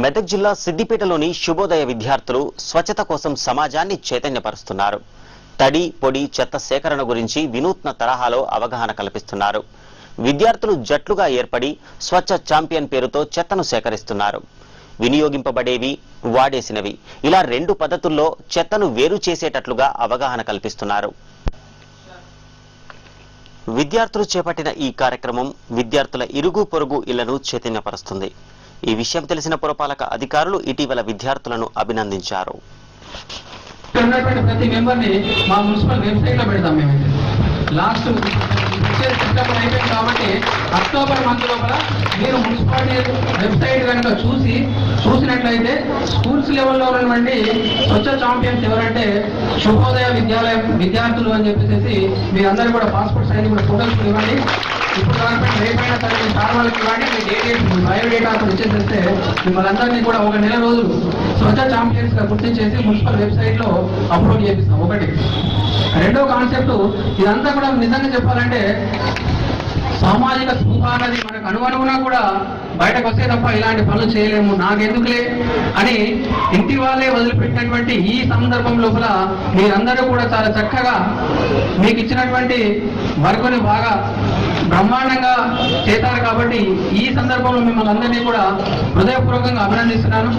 మెదక్ జిల్లా సిద్దిపేటలోని శుభోదయ విద్యార్థులు స్వచ్ఛత కోసం సమాజాన్ని చైతన్యపరుస్తున్నారు. తడి పొడి చెత్త సేకరణ గురించి వినూత్న తరహాలో అవగాహన కల్పిస్తున్నారు. విద్యార్థులు జట్లుగా ఏర్పడి స్వచ్ఛ ఛాంపియన్ పేరుతో చెత్తను సేకరిస్తున్నారు. వినియోగింపబడేవి, వాడేసినవి ఇలా రెండు పద్ధతుల్లో చెత్తను వేరు చేసేటట్లుగా అవగాహన కల్పిస్తున్నారు. విద్యార్థులు చేపట్టిన ఈ కార్యక్రమం విద్యార్థుల ఇరుగు పొరుగు ఇళ్లను చైతన్యపరుస్తుంది. ఈ విషయం తెలిసిన పురపాలక అధికారులు ఇటీవల విద్యార్థులను అభినందించారు. ప్రతి మెంబర్ని మా మున్సిపల్ వెబ్సైట్ లో పెడతాం. మేమైతే లాస్ట్ సెప్టెంబర్ అయిపోయింది కాబట్టి అక్టోబర్ మంత్ లోపల మీరు మున్సిపాలిటీ వెబ్సైట్ కనుక చూసినట్లయితే స్కూల్స్ లెవెల్లో ఉన్నటువంటి స్వచ్ఛ ఛాంపియన్స్ ఎవరంటే శుభోదయ విద్యాలయం విద్యార్థులు అని చెప్పేసి మీరందరూ కూడా పాస్పోర్ట్ సైజ్ కూడా ఫోటోస్ ఇవ్వండి. ఇప్పుడు గవర్నమెంట్ రేపైనా సరే మీ సార్ వాళ్ళకి ఇవ్వండి. మీ బయోడేటా ఇచ్చేసేస్తే మిమ్మల్ని అందరినీ కూడా ఒక నెల రోజులు స్వచ్ఛ ఛాంపియన్స్ గా గుర్తించేసి మున్సిపల్ వెబ్సైట్ లో అప్లోడ్ చేపిస్తాం. ఒకటి. రెండో కాన్సెప్ట్, ఇదంతా కూడా నిజంగా చెప్పాలంటే సామాజిక స్పృహ అనేది మనకు అనుగుణంగా కూడా బయటకు వస్తే తప్ప ఇలాంటి పనులు చేయలేము, నాకెందుకులే అని ఇంటి వాళ్ళే వదిలిపెట్టినటువంటి ఈ సందర్భం లోపల మీరందరూ కూడా చాలా చక్కగా మీకు ఇచ్చినటువంటి వర్కుని బాగా బ్రహ్మాండంగా చేశారు. కాబట్టి ఈ సందర్భంలో మిమ్మల్ని అందరినీ కూడా హృదయపూర్వకంగా అభినందిస్తున్నాను.